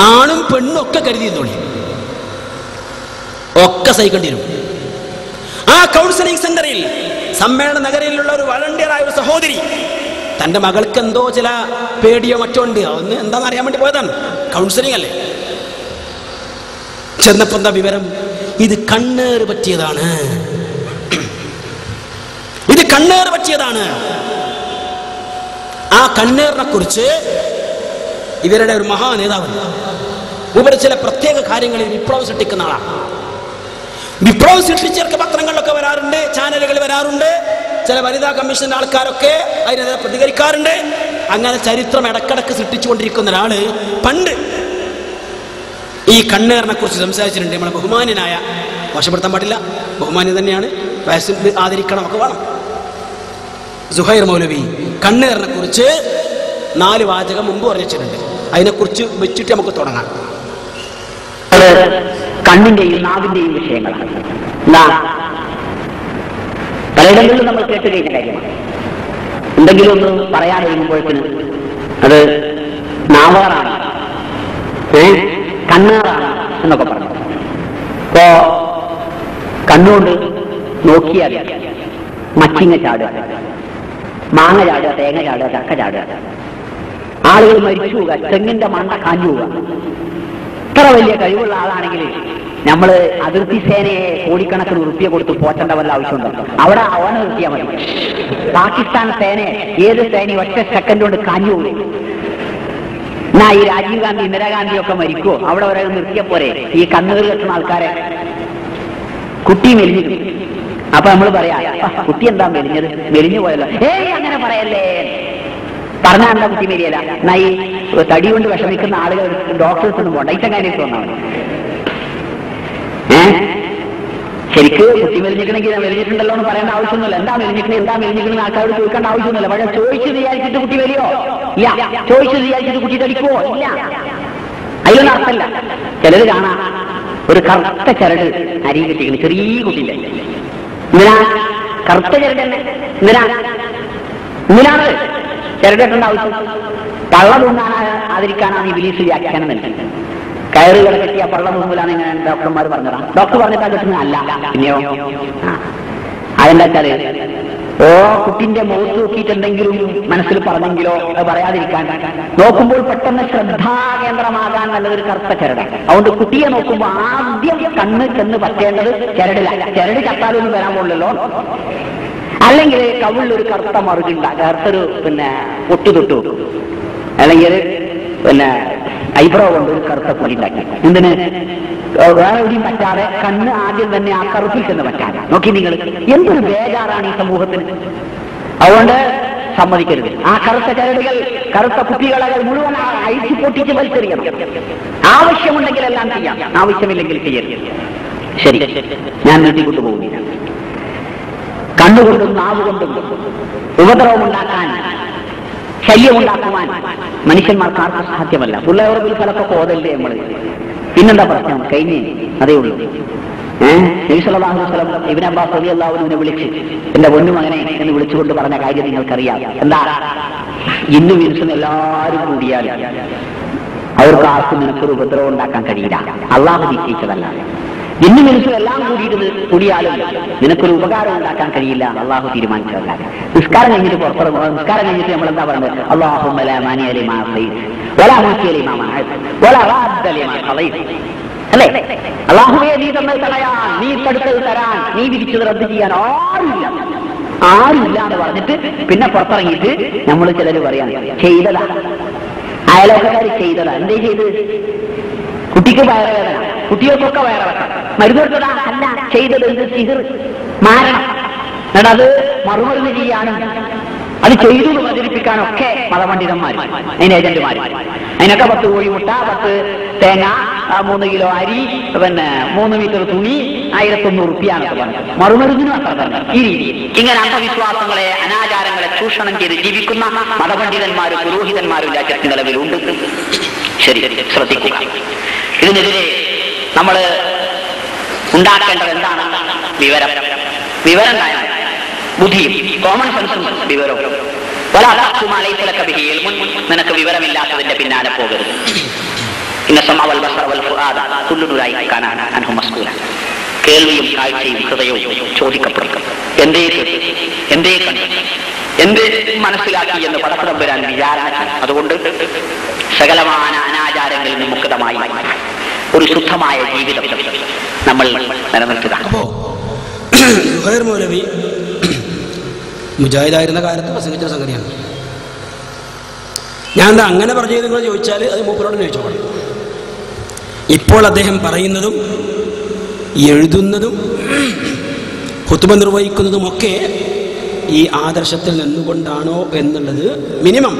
ആണും പെണ്ണും ഒക്കെ കരുതിയിരുന്നോളി, ഒക്കെ സഹിക്കേണ്ടി വരും. ആ കൗൺസിലിംഗ് സെന്ററിൽ സമ്മേളന നഗരയിലുള്ള ഒരു വളണ്ടിയറായ ഒരു സഹോദരി തന്റെ മകൾക്ക് എന്തോ ചില പേടിയോ മറ്റോ ഉണ്ട്, അതൊന്ന് എന്താണെന്ന് അറിയാൻ വേണ്ടി പോയതാണ്. കൗൺസിലിംഗ് അല്ലേ. ചെന്നപ്പോ എന്താ വിവരം? ഇത് കണ്ണേറ് പറ്റിയതാണ്, ഇത് കണ്ണേറ് പറ്റിയതാണ്. ആ കണ്ണേറിനെ കുറിച്ച് ഇവരുടെ ഒരു മഹാ നേതാവുണ്ട്. ഇവർ ചില പ്രത്യേക കാര്യങ്ങളിൽ വിപ്ലവം സൃഷ്ടിക്കുന്ന ആളാണ്. വിപ്ലവം സൃഷ്ടിച്ചവർക്ക് പത്രങ്ങളിലൊക്കെ വരാറുണ്ട്, ചാനലുകൾ വരാറുണ്ട്. ചില വനിതാ കമ്മീഷന്റെ ആൾക്കാരൊക്കെ അതിനെതിരെ പ്രതികരിക്കാറുണ്ട്. അങ്ങനെ ചരിത്രം ഇടക്കിടക്ക് സൃഷ്ടിച്ചുകൊണ്ടിരിക്കുന്ന ഒരാള് പണ്ട് ഈ കണ്ണേറിനെ കുറിച്ച് സംസാരിച്ചിട്ടുണ്ട്. നമ്മളെ ബഹുമാന്യനായ, മോശപ്പെടുത്താൻ പാടില്ല, ബഹുമാന്യ തന്നെയാണ്, വയസ്സിൽ ആദരിക്കണം ഒക്കെ വേണം, സുഹൈർ മൗലവി കണ്ണേറിനെ കുറിച്ച് 4 വാചകം മുമ്പ് പറഞ്ഞിട്ടുണ്ട്. അതിനെക്കുറിച്ച് വെച്ചിട്ട് നമുക്ക് തുടങ്ങാം. കണ്ണിന്റെയും നാവിന്റെയും വിഷയങ്ങളാണ്. പലയിടങ്ങളിലും നമ്മൾ കേട്ട് കഴിഞ്ഞ കാര്യമാണ്. എന്തെങ്കിലും ഒന്ന് പറയാൻ ഒരുങ്ങുമ്പോഴത്തിന് അത് നാവാറാണ്, കണ്ണേറാണ് എന്നൊക്കെ പറഞ്ഞു. ഇപ്പോ കണ്ണുകൊണ്ട് നോക്കിയാൽ മച്ചിങ്ങ ചാടുക, മാങ്ങ ചാടുക, തേങ്ങ ചാടുക, ചക്ക ചാടുക, ആളുകൾ മരിച്ചു പോവുക, തെങ്ങിന്റെ മണ്ണ കാഞ്ഞു പോവുക. ഇത്ര വലിയ കഴിവുള്ള ആളാണെങ്കിൽ നമ്മൾ അതിർത്തി സേനയെ കോടിക്കണക്കിന് ഉറുപ്പിക കൊടുത്ത് പോറ്റേണ്ട വല്ല ആവശ്യമുണ്ടോ? അവിടെ അവനെ നിർത്തിയാൽ മതി. പാകിസ്ഥാൻ സേനയെ ഏത് സേനയും ഒറ്റ സെക്കൻഡ് കൊണ്ട് കാഞ്ഞു പോകും. എന്നാ ഈ രാജീവ് ഗാന്ധി, ഇന്ദിരാഗാന്ധിയൊക്കെ മരിക്കുവോ? അവിടെ വരെ നിർത്തിയ പോരെ ഈ കണ്ണുകൾ കെട്ടുന്ന ആൾക്കാരെ? കുട്ടി മെലിഞ്ഞു. അപ്പൊ നമ്മൾ പറയാ, കുട്ടി എന്താ മെലിഞ്ഞത്, മെലിഞ്ഞു പോയല്ലോ. അങ്ങനെ പറയല്ലേ, പറഞ്ഞാൽ എന്താ കുട്ടി മെലിയല്ല. എന്നാ ഈ തടി കൊണ്ട് വിഷമിക്കുന്ന ആളുകൾ ഡോക്ടേഴ്സൊന്നും പോണ്ട, ഇറ്റങ്ങാനൊക്കെ വന്നാൽ മതി. ശരിക്ക് കുട്ടി മെലിഞ്ഞിക്കണമെങ്കിൽ മെലിഞ്ഞിട്ടുണ്ടല്ലോ എന്ന് പറയേണ്ട ആവശ്യമൊന്നുമില്ല. എന്താ മെലിഞ്ഞിക്കണെന്ന് ആൾക്കാരോട് ചോദിക്കേണ്ട ആവശ്യമൊന്നുമില്ല. പക്ഷെ ചോദിച്ചു വിചാരിച്ചിട്ട് കുട്ടി വലിയോ? ഇല്ല. ചോദിച്ചു വിചാരിച്ചിട്ട് കുട്ടി തടിക്കുവോ? ഇല്ല. അതിലൊന്നും അർത്ഥമില്ല. ചിലര് കാണാം ഒരു കറുത്ത ചരട് അരി കിട്ടിക്കുന്നു, ചെറിയ കുട്ടിയില്ല. എന്തിനാ കറുത്ത ചരട് തന്നെ? എന്തിനാണ് ചരടിട്ടേണ്ട ആവശ്യം? പള്ള തൂങ്ങാതിരിക്കാനാണ് ഈ ബിലീസ് വ്യാഖ്യാനം നൽകുന്നത്. കയറുകൾ കെട്ടിയ പള്ള തൂങ്ങലാണ് ഇങ്ങനെ ഡോക്ടർമാർ പറഞ്ഞതാണ്. ഡോക്ടർ പറഞ്ഞിട്ടാ കിട്ടുന്നത് അല്ല. പിന്നെയോ അതെന്താ വെച്ചാല് കുട്ടിന്റെ മുഖത്ത് നോക്കിയിട്ടുണ്ടെങ്കിലും മനസ്സിൽ പറഞ്ഞെങ്കിലോ അത് പറയാതിരിക്കാൻ, നോക്കുമ്പോൾ പെട്ടെന്ന് ശ്രദ്ധാകേന്ദ്രമാകാൻ നല്ലതൊരു കറുത്ത ചരടാണ്. അതുകൊണ്ട് കുട്ടിയെ നോക്കുമ്പോൾ ആദ്യം കണ്ണ് ചെന്ന് പറ്റേണ്ടത് ചരടില്ല. ചരട് ചത്താലൊന്നും വരാൻ പോലല്ലോ. അല്ലെങ്കിൽ കവിളിലൊരു കറുത്ത മറുകിണ്ട, കറുത്തൊരു പൊട്ടു തൊട്ടു, അല്ലെങ്കിൽ ഐബ്രോ കൊണ്ട് ഒരു കറുത്ത പൊടി ഉണ്ടാക്കി. എന്തിന്? വേറെ എവിടെയും പറ്റാതെ കണ്ണ് ആദ്യം തന്നെ ആ കറുപ്പിൽ ചെന്ന് പറ്റാതെ. നോക്കി നിങ്ങൾ, എന്തൊരു ബേജാറാണ് ഈ സമൂഹത്തിന്. അതുകൊണ്ട് സമ്മതിക്കരുത്. ആ കറുത്ത ചരടുകൾ, കറുത്ത കുപ്പികളകൾ മുഴുവൻ അഴിച്ചു പൊട്ടിച്ച് വലിച്ചെറിയണം. ആവശ്യമുണ്ടെങ്കിൽ എല്ലാം ചെയ്യാം, ആവശ്യമില്ലെങ്കിൽ ചെയ്യരുത്. ശരി, ഞാൻ നീട്ടിക്കൊണ്ടു പോകുന്നില്ല. കണ്ണുകൊണ്ടും നാവുകൊണ്ടും ഉപദ്രവമുണ്ടാക്കാൻ, ശല്യമുണ്ടാക്കുവാൻ മനുഷ്യന്മാർക്ക് ആർക്കും സാധ്യമല്ല. പിള്ളേർക്കും ഫലത്തൊക്കെ ഓതല്ലേ നമ്മൾ. പിന്നെന്താ പ്രശ്നം? കഴിഞ്ഞേ അതേ ഉള്ളൂ. നബി സല്ലല്ലാഹു അലൈഹി വസല്ലം ഇബ്നു അബ്ബാസ് റളിയല്ലാഹു അൻഹുവിനെ വിളിച്ച് എന്റെ പൊന്നുമകനെ എന്ന് വിളിച്ചുകൊണ്ട് പറഞ്ഞ കാര്യം നിങ്ങൾക്കറിയാം. എന്താ? ഇന്നും ഇൻസും എല്ലാവരും കൂടിയാൽ അവർക്ക് ആർക്കും നിനക്കൊരു ഉപദ്രവം ഉണ്ടാക്കാൻ കഴിയില്ല, അള്ളാഹു നിശ്ചയിച്ചതല്ല. ഇന്നും ഇൻസും എല്ലാം കൂടിയാലും നിനക്കൊരു ഉപകാരം ഉണ്ടാക്കാൻ കഴിയില്ല, അള്ളാഹു തീരുമാനിച്ചതല്ല. നിസ്കാരം കഴിഞ്ഞിട്ട് പുറത്തിറങ്ങും. നിസ്കാരം കഴിഞ്ഞിട്ട് നമ്മൾ എന്താ പറയുന്നത്? അല്ലാഹുമ്മ ലാ മാനിഅ ലിമാ അഅ്തൈത വലാ മുഅ്തിയ ലിമാ മനഅത വലാ റാദ്ദ ലിമാ ഖളൈത. അല്ലേ? അല്ലാഹുവേ, നീ തന്നത് തടയാൻ, നീ തടുത്തത് തരാൻ, നീ വിധിച്ചത് റദ്ദ് ചെയ്യാൻ ആരുമില്ല എന്ന് പറഞ്ഞിട്ട് പിന്നെ പുറത്തിറങ്ങിയിട്ട് നമ്മൾ ചിലർ പറയാൻ ചെയ്തതാ, അയലോക്കാർ ചെയ്തതാ. എന്തേ ചെയ്ത്? കുട്ടിക്ക് വയറുവേദന, കുട്ടികൾക്കൊക്കെ വയറുവേദന, മരുന്ന് കൊടുത്തതാ? അല്ല, ചെയ്തത് എന്ത്? സിഹിർ, മാരണം. എന്നിട്ട് അത് മറുമരുന്ന് ചെയ്യാനും അത് ചെയ്തു പ്രചരിപ്പിക്കാനൊക്കെ മതപണ്ഡിതന്മാർ, അതിന് ഏജന്റുമാർ. അതിനൊക്കെ 10 കോഴിമുട്ട, 10 തേങ്ങ, 3 കിലോ അരി, 3 മീറ്റർ തുണി, 1100 റുപ്യാന്നൊക്കെ പറഞ്ഞു. മറുമരുന്നിനും അത്ര തന്നെ. ഈ രീതിയിൽ ഇങ്ങനെ അന്ധവിശ്വാസങ്ങളെ, അനാചാരങ്ങളെ ചൂഷണം ചെയ്ത് ജീവിക്കുന്ന മതപണ്ഡിതന്മാരും പുരോഹിതന്മാരും രാജ്യത്ത് നിലവിലുണ്ട്. ശരി, ശ്രദ്ധിക്കുക. ഇതിനെതിരെ നമ്മൾ ഉണ്ടാക്കേണ്ടത് എന്താണ്? വിവരം തായാണ്, ബുദ്ധിയും കോമൺ സെൻസും വിവരവും. നിനക്ക് വിവരമില്ലാത്തതിന്റെ പിന്നാലെ പോകരുത്. ഇന്ന സമഅ വൽ ബസറ വൽ ഫുആദ കുല്ലു ഉലൈക കാന അൻഹു മസ്ഊല. കേൾവിയും കാഴ്ചയും ഹൃദയവും ചോദിക്കപ്പെടും. എന്തേ കേട്ടു, എന്തേ കണ്ടു, എന്ത് മനസ്സിലാക്കി എന്ന് പടക്കം വരാൻ വിചാരണ. അതുകൊണ്ട് സകലമാന അനാചാരങ്ങളിൽ നിന്ന് മുക്തമായി ഒരു ശുദ്ധമായ ജീവിതം നമ്മൾ നിലനിർത്തുക. അപ്പോ സുഹൈർ മൗലവി മുജാഹിദായിരുന്ന കാലത്ത് പ്രസംഗിച്ച സംഗതിയാണ്. ഞാൻ എന്താ അങ്ങനെ പറഞ്ഞു നിങ്ങൾ ചോദിച്ചാൽ അത് മൂപ്പരോട് ചോദിച്ചോളാം. ഇപ്പോൾ അദ്ദേഹം പറയുന്നതും എഴുതുന്നതും ഖുതുബ നിർവഹിക്കുന്നതുമൊക്കെ ഈ ആദർശത്തിൽ നിന്നുകൊണ്ടാണോ എന്നുള്ളത് മിനിമം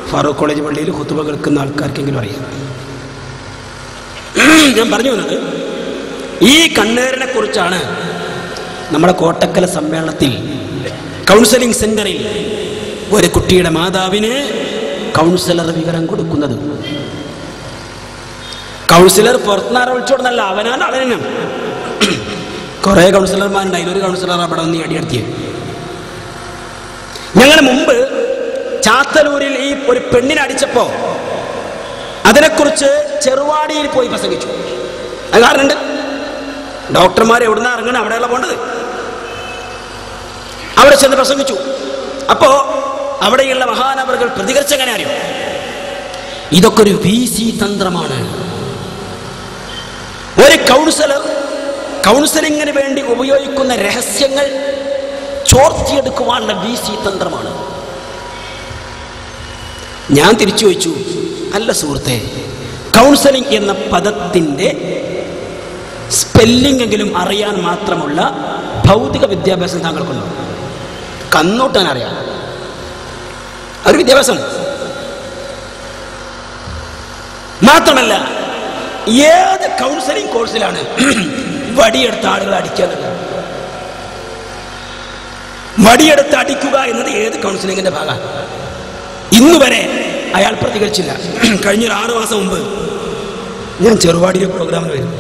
ഫാറൂഖ് കോളേജ് പള്ളിയിൽ ഖുതുബ കേൾക്കുന്ന ആൾക്കാർക്കെങ്കിലും അറിയാം. ഞാൻ പറഞ്ഞു വന്നത് ഈ കണ്ണേറിനെ കുറിച്ചാണ് നമ്മുടെ കോട്ടക്കല സമ്മേളനത്തിൽ കൗൺസിലിംഗ് സെന്ററിൽ ഒരു കുട്ടിയുടെ മാതാവിന് കൗൺസിലർ വിവരം കൊടുക്കുന്നത്. കൗൺസിലർ പുറത്തുനിന്നാരെ വിളിച്ചോടുന്നല്ല, അവനാണ് അവനും. കുറെ കൗൺസിലർമാരുണ്ട്, അതിലൊരു കൗൺസിലർ അവിടെ വന്ന് അടിയടത്തിയത്. ഞങ്ങൾ മുമ്പ് ചാത്തലൂരിൽ ഈ ഒരു പെണ്ണിനെ അടിച്ചപ്പോ അതിനെക്കുറിച്ച് ചെറുവാടിയിൽ പോയി പ്രസംഗിച്ചു. അത് കാരണമുണ്ട്. ഡോക്ടർമാർ എവിടുന്ന ഇറങ്ങണം, അവിടെയുള്ള പോണ്ടത്. അവിടെ ചെന്ന് പ്രസംഗിച്ചു. അപ്പോ അവിടെയുള്ള മഹാനവറുകൾ പ്രതികരിച്ചെങ്ങനെ അറിയും? ഇതൊക്കെ ഒരു VC തന്ത്രമാണ്. ഒരു കൗൺസിലർ കൗൺസിലിങ്ങിന് വേണ്ടി ഉപയോഗിക്കുന്ന രഹസ്യങ്ങൾ ചോർത്തിയെടുക്കുവാനുള്ള VC തന്ത്രമാണ്. ഞാൻ തിരിച്ചു ചോദിച്ചു, അല്ല സുഹൃത്തെ, കൗൺസിലിംഗ് എന്ന പദത്തിന്റെ സ്പെല്ലിംഗ് എങ്കിലും അറിയാൻ മാത്രമുള്ള ഭൗതിക വിദ്യാഭ്യാസം താങ്കൾക്കുണ്ടോ? കന്നോട്ടാൻ അറിയാം, ഒരു വിദ്യാഭ്യാസം. മാത്രമല്ല, ഏത് കൗൺസിലിംഗ് കോഴ്സിലാണ് വടിയെടുത്ത ആളുകളെ അടിക്കാനുള്ളത്? വടിയെടുത്ത് അടിക്കുക എന്നത് ഏത് കൗൺസിലിംഗിന്റെ ഭാഗമാണ്? ഇന്നുവരെ അയാൾ പ്രതികരിച്ചില്ല. കഴിഞ്ഞൊരു 6 മാസം മുമ്പ് ഞാൻ ചെറുവാടിയിലെ പ്രോഗ്രാമിൽ വരും.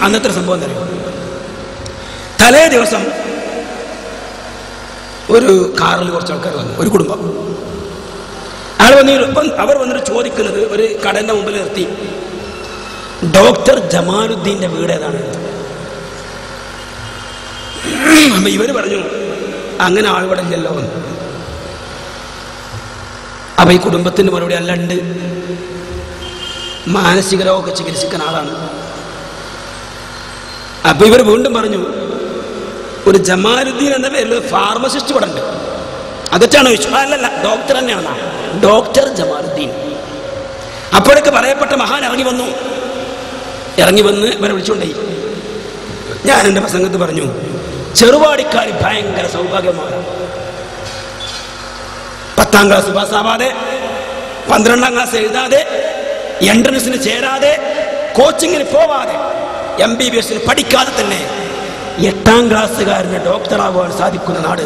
അന്നത്തെ സംഭവം എന്താ അറിയോ? തലേ ദിവസം ഒരു കാറിൽ കുറച്ച് ആൾക്കാർ വന്നു, ഒരു കുടുംബം. അവർ വന്നിട്ട് ചോദിക്കുന്നത്, ഒരു കടന്റെ മുമ്പിൽ നിർത്തി, ഡോക്ടർ ജമാലുദ്ദീന്റെ വീട് ഏതാണ്? അപ്പൊ ഇവര് പറഞ്ഞു, അങ്ങനെ ആളുവിടെ ഇല്ലല്ലോ. അപ്പൊ ഈ കുടുംബത്തിന്റെ മറുപടി, അല്ല ഉണ്ട്, മാനസിക രോഗമൊക്കെ ചികിത്സിക്കുന്ന ആളാണ്. അപ്പൊ ഇവർ വീണ്ടും പറഞ്ഞു, ഒരു ജമാലുദ്ദീൻ എന്ന പേരിൽ ഫാർമസിസ്റ്റ് ഇവിടെ ഉണ്ട്, അതൊക്കെയാണോ ചോദിച്ചു? അല്ലല്ല, ഡോക്ടർ തന്നെയാണ്, ഡോക്ടർ ജമാലുദ്ദീൻ. അപ്പോഴൊക്കെ പറയപ്പെട്ട മഹാൻ ഇറങ്ങി വന്നു ഇവരെ വിളിച്ചുകൊണ്ടായി. ഞാൻ എൻ്റെ പ്രസംഗത്ത് പറഞ്ഞു, ചെറുവാടിക്കാർ ഭയങ്കര സൗഭാഗ്യമാണ്. 10ാം ക്ലാസ് പാസ്സാവാതെ, 12ാം ക്ലാസ് എഴുതാതെ, എൻട്രൻസിന് ചേരാതെ, കോച്ചിങ്ങിന് പോവാതെ, MBBS പഠിക്കാതെ തന്നെ 8ാം ക്ലാസ്സുകാരന് ഡോക്ടറാവാൻ സാധിക്കുന്ന നാട്